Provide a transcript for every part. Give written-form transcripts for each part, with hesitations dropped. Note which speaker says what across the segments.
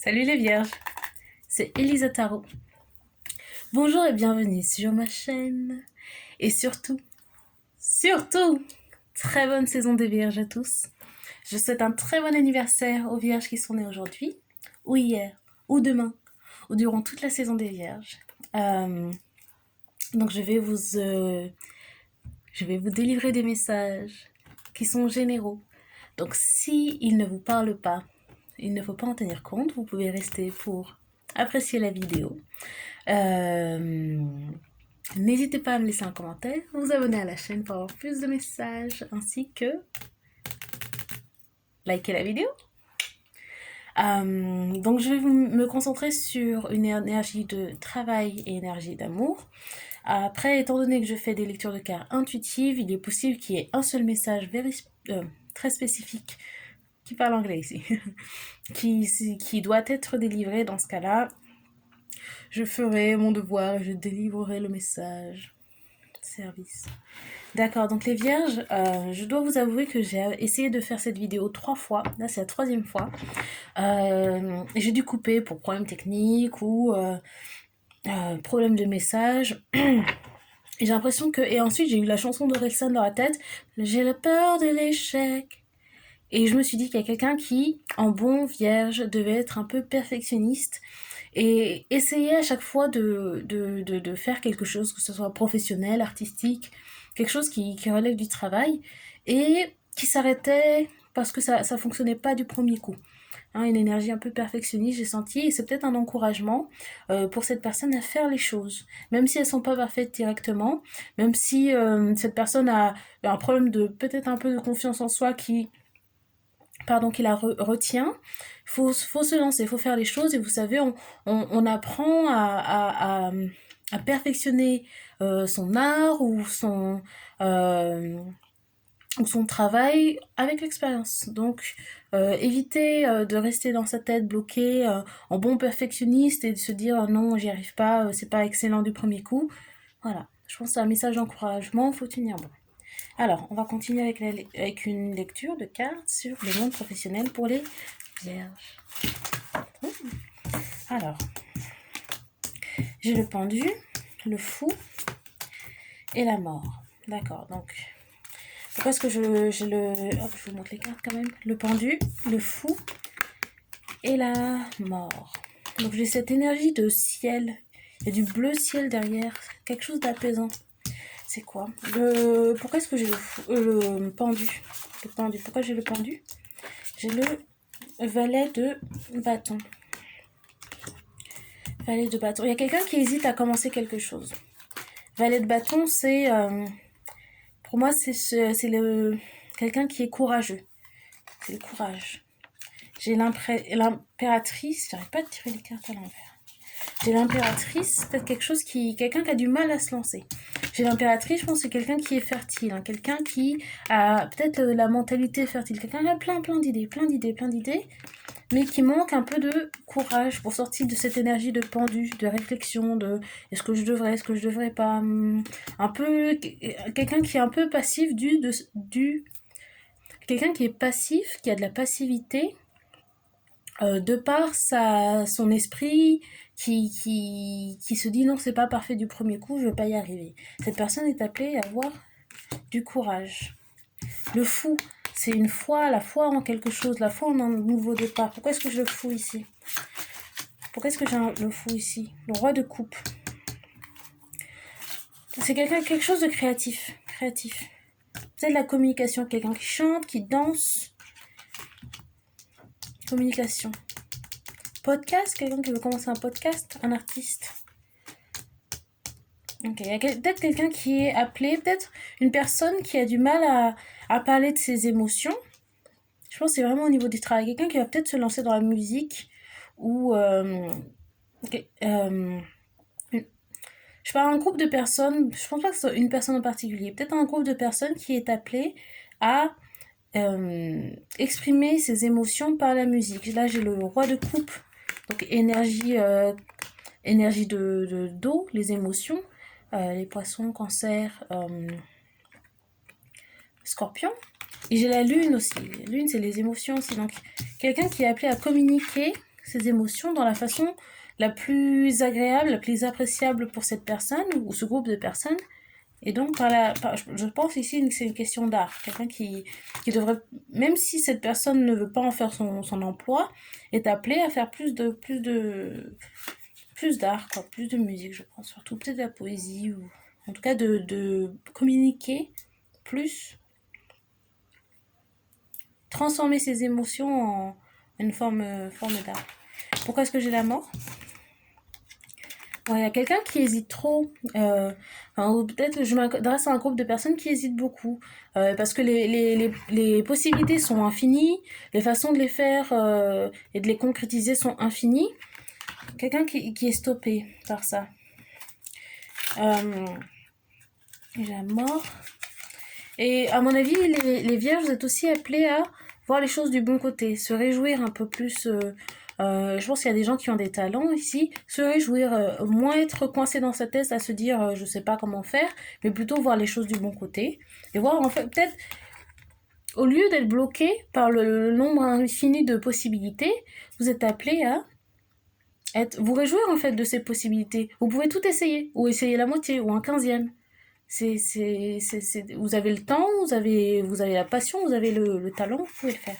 Speaker 1: Salut les vierges, c'est Elisa Tarot. Bonjour et bienvenue sur ma chaîne. Et surtout, très bonne saison des vierges à tous. Je souhaite un très bon anniversaire aux vierges qui sont nées aujourd'hui, ou hier, ou demain, ou durant toute la saison des vierges. Donc je vais vous délivrer des messages qui sont généraux. Donc si ils ne vous parlent pas, il ne faut pas en tenir compte, vous pouvez rester pour apprécier la vidéo. N'hésitez pas à me laisser un commentaire, vous abonner à la chaîne pour avoir plus de messages, ainsi que liker la vidéo. Donc je vais me concentrer sur une énergie de travail et énergie d'amour. Après, étant donné que je fais des lectures de cartes intuitives, il est possible qu'il y ait un seul message très spécifique, qui parle anglais ici, qui doit être délivré. Dans ce cas-là, je ferai mon devoir et je délivrerai le message. Service. D'accord, donc les vierges, je dois vous avouer que j'ai essayé de faire cette vidéo 3 fois. Là, c'est la 3e fois. J'ai dû couper pour problème technique ou problème de message. Et j'ai l'impression que... Et ensuite, j'ai eu la chanson d'Orelsan dans la tête. J'ai la peur de l'échec. Et je me suis dit qu'il y a quelqu'un qui, en bon vierge, devait être un peu perfectionniste et essayer à chaque fois de faire quelque chose, que ce soit professionnel, artistique, quelque chose qui relève du travail, et qui s'arrêtait parce que ça fonctionnait pas du premier coup. Hein, une énergie un peu perfectionniste, j'ai senti, et c'est peut-être un encouragement pour cette personne à faire les choses, même si elles sont pas parfaites directement, même si cette personne a un problème de peut-être un peu de confiance en soi qui la retient. Faut se lancer, il faut faire les choses, et vous savez, on apprend à perfectionner son art ou son travail avec l'expérience. Donc, évitez de rester dans sa tête bloqué en bon perfectionniste et de se dire non, j'y arrive pas, c'est pas excellent du premier coup. Voilà, je pense que c'est un message d'encouragement, faut tenir bon. Alors, on va continuer avec une lecture de cartes sur le monde professionnel pour les vierges. Alors, j'ai le pendu, le fou et la mort. D'accord, donc, pourquoi est-ce que j'ai le... Hop, je vous montre les cartes quand même. Le pendu, le fou et la mort. Donc, j'ai cette énergie de ciel. Il y a du bleu ciel derrière, quelque chose d'apaisant. C'est quoi Pourquoi est-ce que j'ai le pendu? Le pendu, pourquoi j'ai le pendu? J'ai le valet de bâton. Valet de bâton. Il y a quelqu'un qui hésite à commencer quelque chose. Valet de bâton, c'est... pour moi, c'est quelqu'un qui est courageux. C'est le courage. J'ai l'impératrice. J'arrive pas à tirer les cartes à l'envers. J'ai l'impératrice, peut-être quelqu'un qui a du mal à se lancer. J'ai l'impératrice, je pense que c'est quelqu'un qui est fertile, hein, quelqu'un qui a peut-être la mentalité fertile, quelqu'un qui a plein d'idées, mais qui manque un peu de courage pour sortir de cette énergie de pendu, de réflexion, de est-ce que je devrais pas, un peu quelqu'un qui est un peu passif quelqu'un qui est passif, qui a de la passivité. De par son esprit qui se dit non, c'est pas parfait du premier coup, je vais pas y arriver. Cette personne est appelée à avoir du courage. Le fou, c'est une foi, la foi en quelque chose, la foi en un nouveau départ. Pourquoi est-ce que je le fou ici? Pourquoi est-ce que j'ai le fou ici? Le roi de coupe. C'est quelque chose de créatif. Peut-être la communication, quelqu'un qui chante, qui danse. Communication. Podcast, quelqu'un qui veut commencer un podcast, un artiste. Ok, il y a peut-être quelqu'un qui est appelé, peut-être une personne qui a du mal à parler de ses émotions. Je pense que c'est vraiment au niveau du travail. Quelqu'un qui va peut-être se lancer dans la musique ou... je parle d'un groupe de personnes, je pense pas que ce soit une personne en particulier, peut-être un groupe de personnes qui est appelé à exprimer ses émotions par la musique. Là, j'ai le roi de coupe, donc énergie d'eau, les émotions, les poissons, cancer, scorpion. Et j'ai la lune aussi. La lune, c'est les émotions aussi. Donc, quelqu'un qui est appelé à communiquer ses émotions dans la façon la plus agréable, la plus appréciable pour cette personne ou ce groupe de personnes. Et donc, je pense ici que c'est une question d'art. Quelqu'un qui devrait, même si cette personne ne veut pas en faire son emploi, est appelé à faire plus d'art, quoi, plus de musique, je pense. Surtout peut-être de la poésie, ou en tout cas de communiquer plus, transformer ses émotions en une forme d'art. Pourquoi est-ce que j'ai la mort? Ouais, il y a quelqu'un qui hésite trop. Ou peut-être que je m'adresse à un groupe de personnes qui hésitent beaucoup. Parce que les possibilités sont infinies, les façons de les faire et de les concrétiser sont infinies. Quelqu'un qui est stoppé par ça. J'ai la mort. Et à mon avis, les vierges, vous êtes aussi appelés à voir les choses du bon côté, se réjouir un peu plus. Je pense qu'il y a des gens qui ont des talents ici, se réjouir, moins être coincé dans sa tête à se dire je sais pas comment faire, mais plutôt voir les choses du bon côté et voir en fait peut-être au lieu d'être bloqué par le nombre infini de possibilités, vous êtes appelé à vous réjouir en fait de ces possibilités. Vous pouvez tout essayer ou essayer la moitié ou un quinzième. Vous avez le temps, vous avez la passion, vous avez le talent, vous pouvez le faire.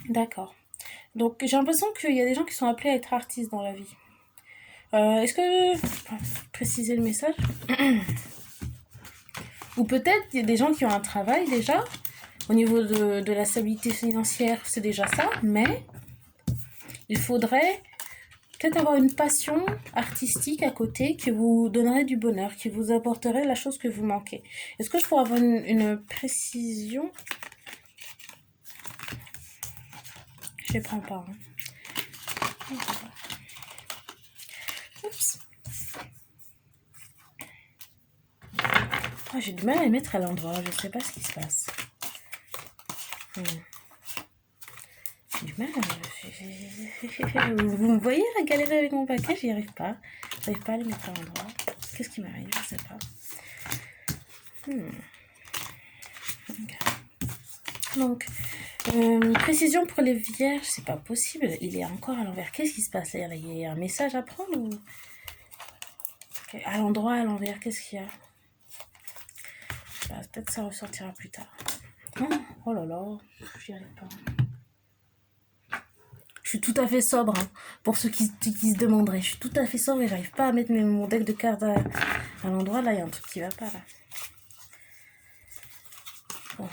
Speaker 1: D'accord. Donc j'ai l'impression qu'il y a des gens qui sont appelés à être artistes dans la vie. Est-ce que... Préciser le message. Ou peut-être il y a des gens qui ont un travail déjà. Au niveau de la stabilité financière, c'est déjà ça. Mais il faudrait peut-être avoir une passion artistique à côté qui vous donnerait du bonheur, qui vous apporterait la chose que vous manquez. Est-ce que je pourrais avoir une précision? Je ne les prends pas. Hein. Oups. Oh, j'ai du mal à les mettre à l'endroit, je ne sais pas ce qui se passe. J'ai du mal à... Vous me voyez la galérer avec mon paquet? J'y arrive pas. J'arrive pas à les mettre à l'endroit. Qu'est-ce qui m'arrive? Je sais pas. Okay. Donc, précision pour les vierges, c'est pas possible. Il est encore à l'envers. Qu'est-ce qui se passe là? Il y a un message à prendre ou... Okay. À l'endroit, à l'envers, qu'est-ce qu'il y a? Peut-être que ça ressortira plus tard. Oh là là, j'y arrive pas. Je suis tout à fait sobre, hein, pour ceux qui se demanderaient. Je suis tout à fait sobre et j'arrive pas à mettre mon deck de cartes à l'endroit. Là, il y a un truc qui va pas, là. Bon.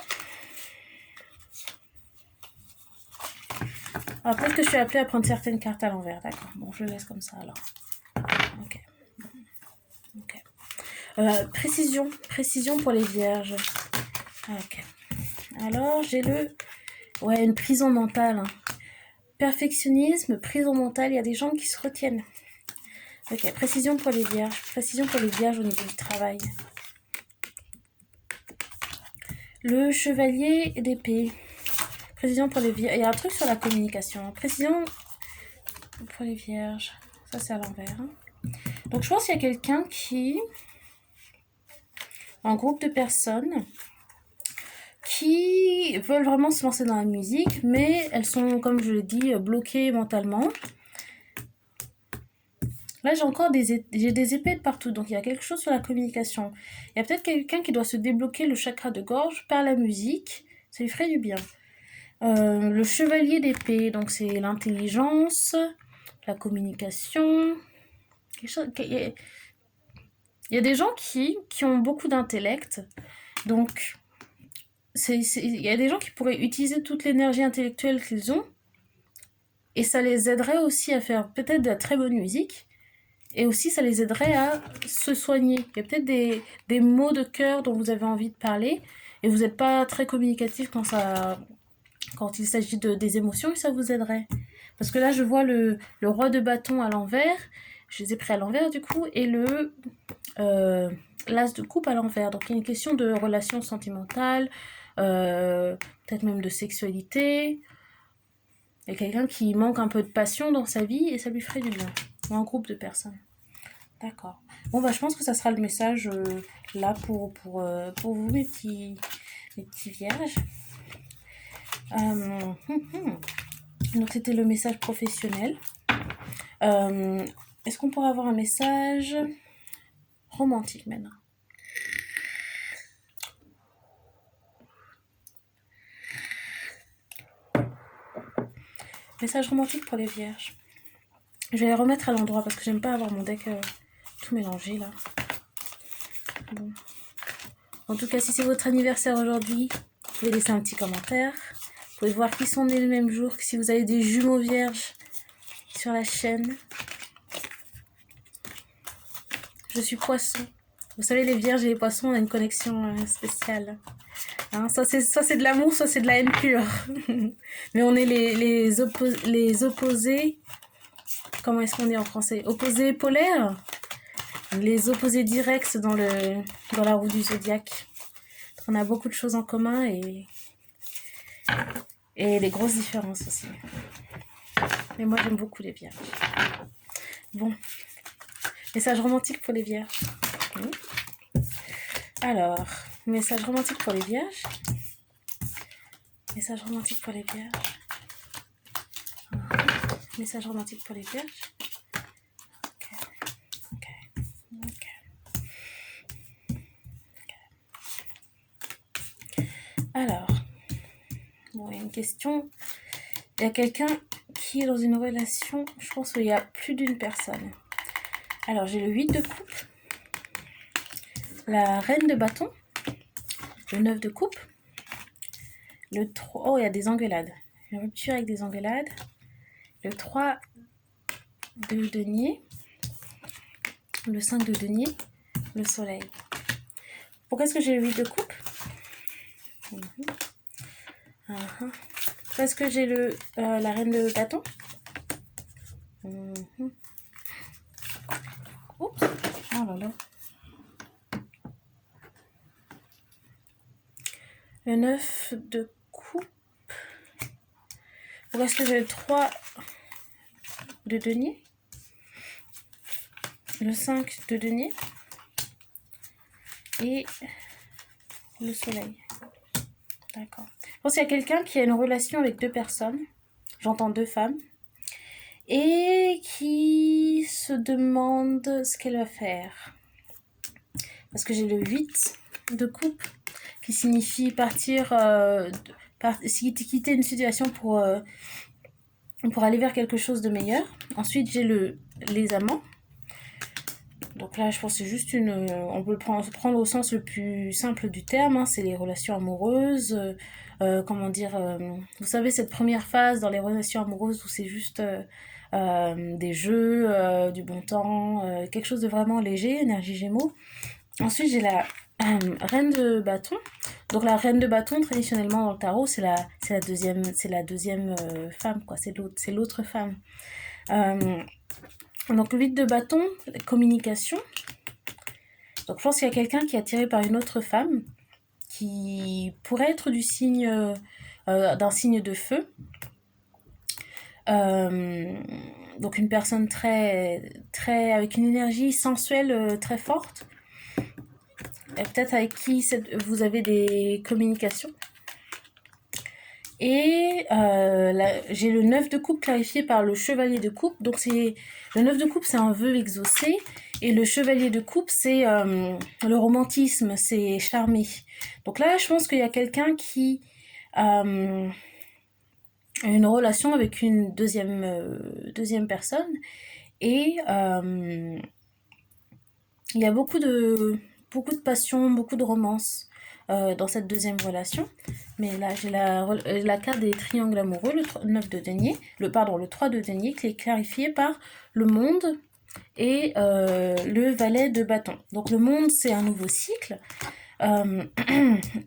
Speaker 1: Alors, peut-être que je suis appelée à prendre certaines cartes à l'envers, d'accord. Bon, je le laisse comme ça, alors. Ok. Précision pour les vierges. Ok. Alors, j'ai une prison mentale. Hein. Perfectionnisme, prison mentale, il y a des gens qui se retiennent. Ok, précision pour les vierges. Précision pour les vierges au niveau du travail. Le chevalier d'épée. Précision pour les vierges. Il y a un truc sur la communication. Précision pour les vierges. Ça, c'est à l'envers. Hein. Donc, je pense qu'il y a quelqu'un un groupe de personnes qui veulent vraiment se lancer dans la musique, mais elles sont, comme je l'ai dit, bloquées mentalement. Là, j'ai des épées de partout, donc il y a quelque chose sur la communication. Il y a peut-être quelqu'un qui doit se débloquer le chakra de gorge par la musique, ça lui ferait du bien. Le chevalier d'épée, donc c'est l'intelligence, la communication. Il y a des gens qui ont beaucoup d'intellect, donc il y a des gens qui pourraient utiliser toute l'énergie intellectuelle qu'ils ont, et ça les aiderait aussi à faire peut-être de la très bonne musique, et aussi ça les aiderait à se soigner. Il y a peut-être des mots de cœur dont vous avez envie de parler, et vous n'êtes pas très communicatif quand il s'agit des émotions, et ça vous aiderait. Parce que là, je vois le roi de bâton à l'envers, je les ai pris à l'envers du coup, et l'as de coupe à l'envers. Donc il y a une question de relations sentimentales, peut-être même de sexualité. Il y a quelqu'un qui manque un peu de passion dans sa vie et ça lui ferait du bien. Ou un groupe de personnes. D'accord. Bon, je pense que ça sera le message là pour vous, mes petits vierges. Donc, c'était le message professionnel. Est-ce qu'on pourrait avoir un message romantique maintenant? Message romantique pour les vierges. Je vais les remettre à l'endroit parce que j'aime pas avoir mon deck tout mélangé là. Bon. En tout cas, si c'est votre anniversaire aujourd'hui, vous pouvez laisser un petit commentaire. Vous pouvez voir qui sont nés le même jour, si vous avez des jumeaux vierges sur la chaîne. Je suis poisson. Vous savez, les vierges et les poissons, on a une connexion spéciale. Hein, soit c'est de l'amour, soit c'est de la haine pure. Mais on est les opposés. Comment est-ce qu'on dit en français? Opposés polaires? Les opposés directs dans la roue du zodiaque. On a beaucoup de choses en commun et des grosses différences aussi. Mais moi, j'aime beaucoup les vierges. Bon. Message romantique pour les vierges. Alors, message romantique pour les vierges. Message romantique pour les vierges. Message romantique pour les vierges. Alors, bon, il y a une question. Il y a quelqu'un qui est dans une relation, je pense qu'il y a plus d'une personne. Alors, j'ai le 8 de coupe, la reine de bâton, le 9 de coupe, le 3... Oh, il y a des engueulades. Une rupture avec des engueulades. Le 3 de denier, le 5 de denier, le soleil. Pourquoi est-ce que j'ai le 8 de coupe? Pourquoi est-ce que j'ai la reine de bâton? Oups. Oh là là. Le 9 de coupe. Pourquoi est-ce que j'ai le 3 de denier? Le 5 de denier. Et le soleil. D'accord. Je pense qu'il y a quelqu'un qui a une relation avec deux personnes. J'entends deux femmes. Et qui se demande ce qu'elle va faire. Parce que j'ai le 8 de coupe qui signifie partir, quitter une situation pour aller vers quelque chose de meilleur. Ensuite, j'ai les amants. Donc là, je pense que c'est juste on peut le prendre au sens le plus simple du terme. Hein, c'est les relations amoureuses. Vous savez, cette première phase dans les relations amoureuses où c'est juste des jeux, du bon temps, quelque chose de vraiment léger, énergie Gémeaux. Ensuite, j'ai la reine de bâton. Donc la reine de bâton, traditionnellement dans le tarot, c'est la deuxième femme, quoi. C'est l'autre femme. Donc le 8 de bâton, communication. Donc je pense qu'il y a quelqu'un qui est attiré par une autre femme qui pourrait être d'un signe de feu. Donc une personne avec une énergie sensuelle très forte. Et peut-être avec qui vous avez des communications. Et j'ai le 9 de coupe clarifié par le chevalier de coupe. Donc le 9 de coupe, c'est un vœu exaucé. Et le chevalier de coupe, c'est le romantisme, c'est charmé. Donc là, je pense qu'il y a quelqu'un qui a une relation avec une deuxième personne. Et il y a beaucoup de passion, beaucoup de romance dans cette deuxième relation. Mais là, j'ai la carte des triangles amoureux, le 9 de denier, le 3 de denier, qui est clarifié par le monde et le valet de bâton. Donc le monde, c'est un nouveau cycle.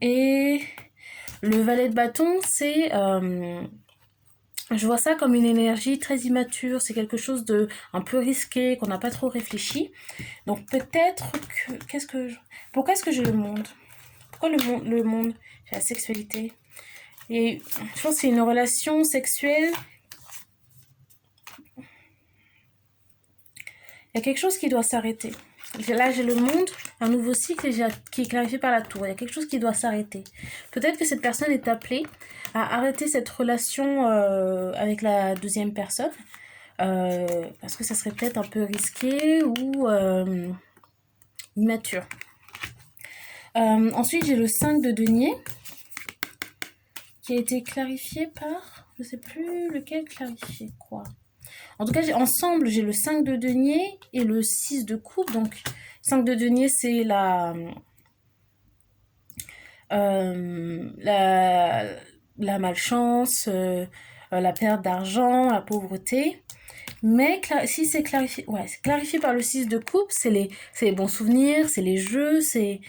Speaker 1: Et le valet de bâton, c'est... je vois ça comme une énergie très immature, c'est quelque chose de un peu risqué, qu'on n'a pas trop réfléchi. Donc peut-être que... Pourquoi est-ce que j'ai le monde? Pourquoi le monde? J'ai la sexualité. Et je pense que c'est une relation sexuelle. Il y a quelque chose qui doit s'arrêter. Là, j'ai le monde un nouveau cycle qui est clarifié par la tour. Il y a quelque chose qui doit s'arrêter. Peut-être que cette personne est appelée à arrêter cette relation avec la deuxième personne. Parce que ça serait peut-être un peu risqué ou immature. Ensuite, j'ai le 5 de denier qui a été clarifié par... Je ne sais plus lequel clarifié quoi. En tout cas, ensemble, j'ai le 5 de denier et le 6 de coupe. Donc, 5 de denier, c'est la malchance, la perte d'argent, la pauvreté. Mais si c'est clarifié, ouais, c'est clarifié par le 6 de coupe, c'est les bons souvenirs, c'est les jeux, c'est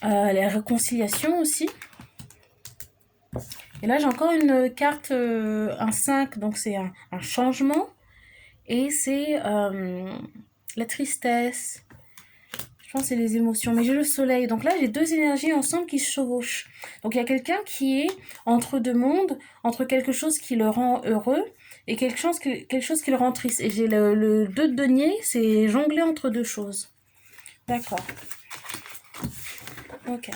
Speaker 1: les réconciliations aussi. Et là, j'ai encore une carte, un 5, donc c'est un changement. Et c'est la tristesse. Je pense que c'est les émotions. Mais j'ai le soleil. Donc là, j'ai deux énergies ensemble qui se chevauchent. Donc il y a quelqu'un qui est entre deux mondes, entre quelque chose qui le rend heureux et quelque chose qui le rend triste. Et j'ai le 2 de denier, c'est jongler entre deux choses. D'accord. Ok.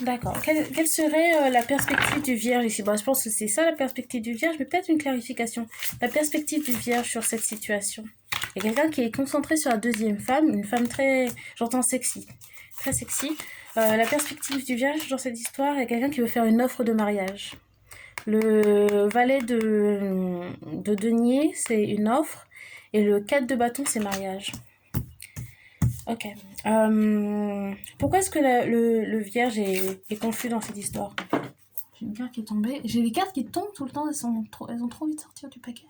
Speaker 1: D'accord. Quelle serait la perspective du vierge ici? Bon, je pense que c'est ça la perspective du vierge, mais peut-être une clarification. La perspective du vierge sur cette situation. Il y a quelqu'un qui est concentré sur la deuxième femme, une femme très, j'entends sexy, très sexy. La perspective du vierge dans cette histoire, il y a quelqu'un qui veut faire une offre de mariage. Le valet de denier, c'est une offre, et le 4 de bâton, c'est mariage. Ok. Pourquoi est-ce que le vierge est confus dans cette histoire? J'ai une carte qui est tombée. J'ai des cartes qui tombent tout le temps, elles ont trop vite de sortir du paquet.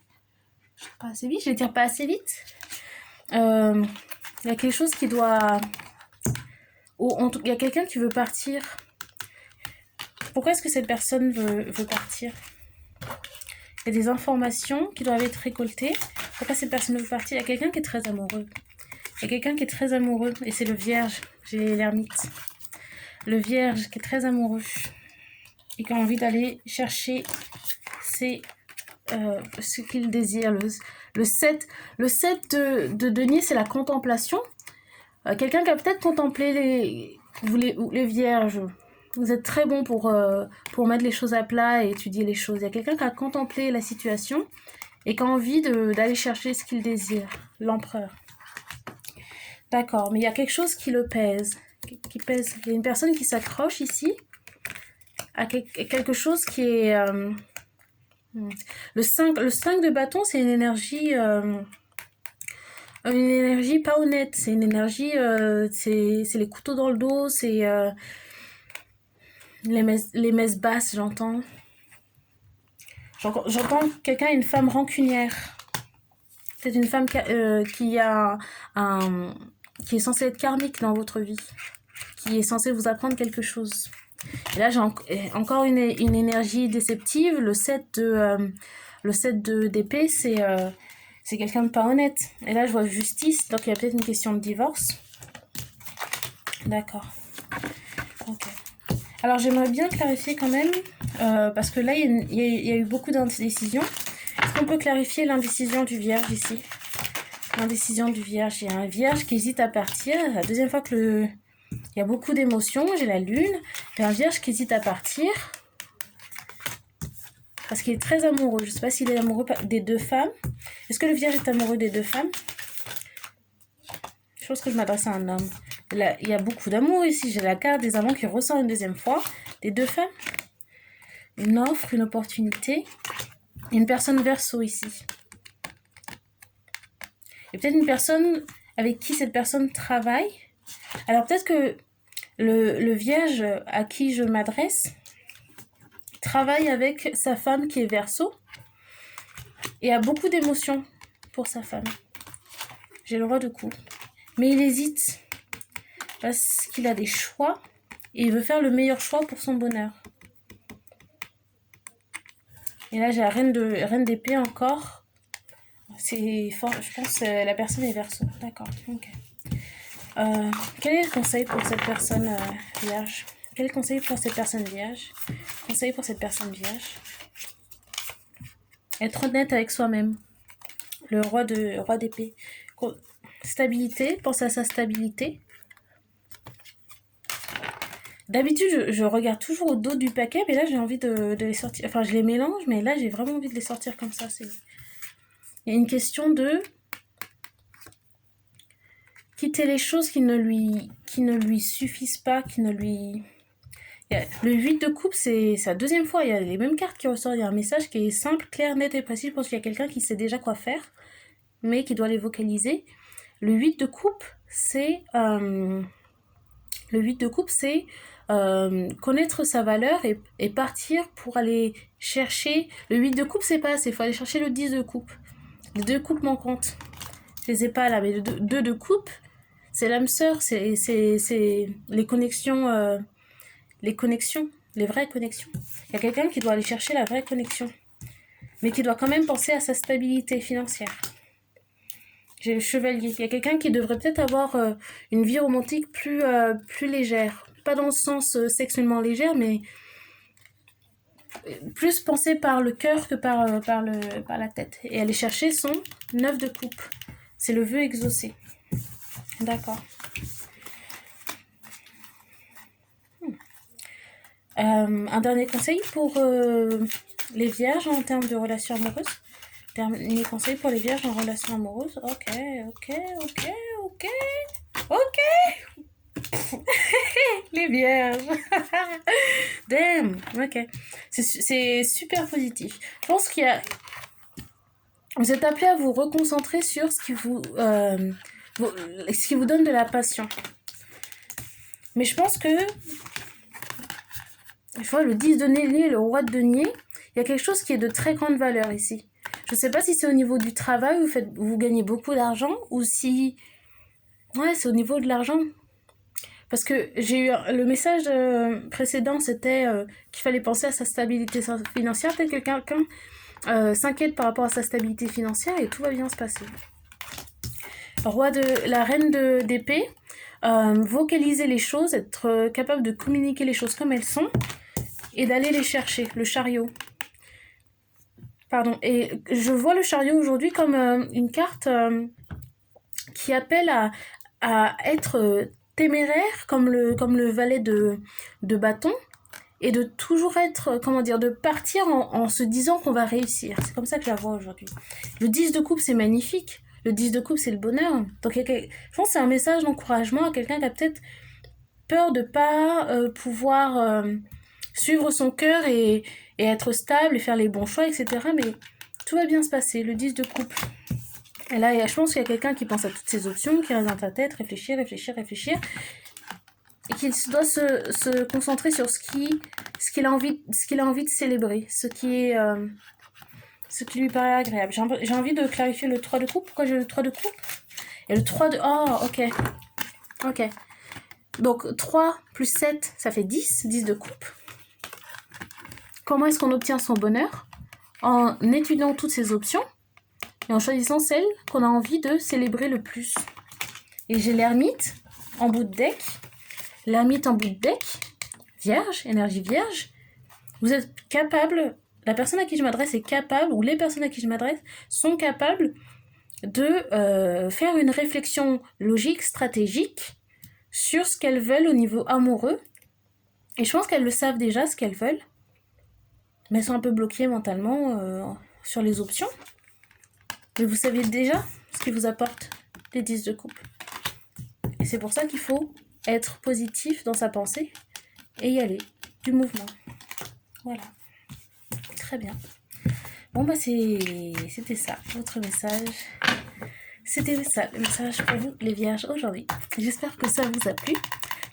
Speaker 1: Je tire pas assez vite, je les tire pas assez vite. Il y a quelque chose qui doit... il y a quelqu'un qui veut partir. Pourquoi est-ce que cette personne veut partir? Il y a des informations qui doivent être récoltées. Pourquoi cette personne veut partir? Il y a quelqu'un qui est très amoureux. Il y a quelqu'un qui est très amoureux, et c'est le vierge. J'ai l'ermite. Le vierge qui est très amoureux et qui a envie d'aller chercher ce qu'il désire. Le 7 de denier, c'est la contemplation. Quelqu'un qui a peut-être contemplé les vierges. Vous êtes très bon pour mettre les choses à plat et étudier les choses. Il y a quelqu'un qui a contemplé la situation et qui a envie d'aller chercher ce qu'il désire. L'empereur. D'accord, mais il y a quelque chose qui le pèse. Qui pèse. Il y a une personne qui s'accroche ici à quelque chose qui est... le 5 de bâton, c'est une énergie pas honnête. C'est une énergie... c'est les couteaux dans le dos, c'est les messes basses, j'entends. J'entends quelqu'un, une femme rancunière. C'est une femme qui est censée être karmique dans votre vie, qui est censée vous apprendre quelque chose. Et là, j'ai encore une énergie déceptive. Le 7 d'épée, c'est quelqu'un de pas honnête. Et là, je vois justice, donc il y a peut-être une question de divorce. D'accord. Ok. Alors, j'aimerais bien clarifier quand même, parce que là, il y a eu beaucoup d'indécisions. Est-ce qu'on peut clarifier l'indécision du vierge ici? L'indécision du vierge. Il y a un vierge qui hésite à partir. La deuxième fois que il y a beaucoup d'émotions. J'ai la lune. Il y a un vierge qui hésite à partir. Parce qu'il est très amoureux. Je ne sais pas s'il est amoureux des deux femmes. Est-ce que le vierge est amoureux des deux femmes? Je pense que je m'adresse à un homme. Là, il y a beaucoup d'amour ici. J'ai la carte des amants qui ressort une deuxième fois. Des deux femmes. Une offre, une opportunité. Une personne verso ici. Et peut-être une personne avec qui cette personne travaille. Alors peut-être que le vierge à qui je m'adresse travaille avec sa femme qui est verso et a beaucoup d'émotions pour sa femme. J'ai le roi de coups. Mais il hésite parce qu'il a des choix et il veut faire le meilleur choix pour son bonheur. Et là, j'ai la reine d'épée encore. C'est fort, je pense que la personne est verso. D'accord, ok. Quel est le conseil pour cette personne vierge? Quel est le conseil pour cette personne vierge? Conseil pour cette personne vierge. Être honnête avec soi-même. le roi d'épée. Stabilité, pense à sa stabilité. D'habitude, je regarde toujours au dos du paquet, mais là, j'ai envie de les sortir. Enfin, je les mélange, mais là, j'ai vraiment envie de les sortir comme ça. Il y a une question de quitter les choses qui ne lui suffisent pas, qui ne lui... Le 8 de coupe, c'est sa deuxième fois. Il y a les mêmes cartes qui ressortent. Il y a un message qui est simple, clair, net et précis. Je pense qu'il y a quelqu'un qui sait déjà quoi faire, mais qui doit les vocaliser. Le 8 de coupe, c'est... le 8 de coupe, c'est connaître sa valeur et partir pour aller chercher... Le 8 de coupe, c'est pas assez. Il faut aller chercher le 10 de coupe. Les 2 coupes manquantes. Je les ai pas là, mais le 2 de coupe, c'est l'âme sœur, c'est les connexions, les vraies connexions. Il y a quelqu'un qui doit aller chercher la vraie connexion, mais qui doit quand même penser à sa stabilité financière. J'ai le chevalier. Il y a quelqu'un qui devrait peut-être avoir une vie romantique plus légère. Pas dans le sens sexuellement légère, mais plus pensée par le cœur que par la tête. Et aller chercher son 9 de coupe. C'est le vœu exaucé. D'accord. Un dernier conseil pour les vierges en termes de relations amoureuses. Dernier conseil pour les vierges en relation amoureuse. Ok. Les vierges. Damn. Ok. C'est super positif. Je pense qu'il y a... Vous êtes appelés à vous reconcentrer sur ce qui vous donne de la passion. Mais je pense que... Je vois le 10 de denier, le roi de denier. Il y a quelque chose qui est de très grande valeur ici. Je ne sais pas si c'est au niveau du travail, vous gagnez beaucoup d'argent, ou si... Ouais, c'est au niveau de l'argent. Parce que j'ai eu le message précédent, c'était qu'il fallait penser à sa stabilité financière. Peut-être que quelqu'un s'inquiète par rapport à sa stabilité financière et tout va bien se passer. La reine d'épée, vocaliser les choses, être capable de communiquer les choses comme elles sont et d'aller les chercher. Le chariot. Pardon. Et je vois le chariot aujourd'hui comme une carte qui appelle à être téméraire, comme le valet de bâton, et de toujours être, de partir en se disant qu'on va réussir. C'est comme ça que je la vois aujourd'hui. Le 10 de coupe, c'est magnifique. Le 10 de coupe, c'est le bonheur. Donc, je pense que c'est un message d'encouragement à quelqu'un qui a peut-être peur de pas pouvoir suivre son cœur et être stable et faire les bons choix, etc. Mais tout va bien se passer. Le 10 de coupe. Et là, je pense qu'il y a quelqu'un qui pense à toutes ces options, qui reste dans ta tête, réfléchir, et qui doit se concentrer sur ce qu'il a envie de célébrer, ce qui lui paraît agréable. J'ai envie de clarifier le 3 de coupe. Pourquoi j'ai le 3 de coupe? Et le 3 de... Oh, ok. Donc, 3 plus 7, ça fait 10. 10 de coupe. Comment est-ce qu'on obtient son bonheur? En étudiant toutes ces options et en choisissant celle qu'on a envie de célébrer le plus. Et j'ai l'ermite en bout de deck. L'ermite en bout de deck. Vierge, énergie vierge. Vous êtes capable, la personne à qui je m'adresse est capable, ou les personnes à qui je m'adresse sont capables de faire une réflexion logique, stratégique sur ce qu'elles veulent au niveau amoureux. Et je pense qu'elles le savent déjà, ce qu'elles veulent. Mais elles sont un peu bloquées mentalement sur les options. Mais vous savez déjà ce qui vous apporte les 10 de coupe. Et c'est pour ça qu'il faut être positif dans sa pensée et y aller, du mouvement. Voilà. Très bien. Bon, c'était ça, votre message. C'était ça, le message pour vous, les vierges, aujourd'hui. J'espère que ça vous a plu.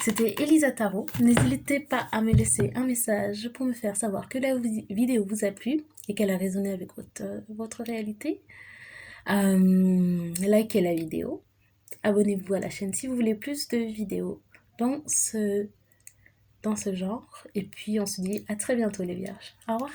Speaker 1: C'était Elisa Tarot. N'hésitez pas à me laisser un message pour me faire savoir que la vidéo vous a plu et qu'elle a résonné avec votre réalité. Likez la vidéo. Abonnez-vous à la chaîne si vous voulez plus de vidéos dans ce genre. Et puis on se dit à très bientôt les vierges. Au revoir.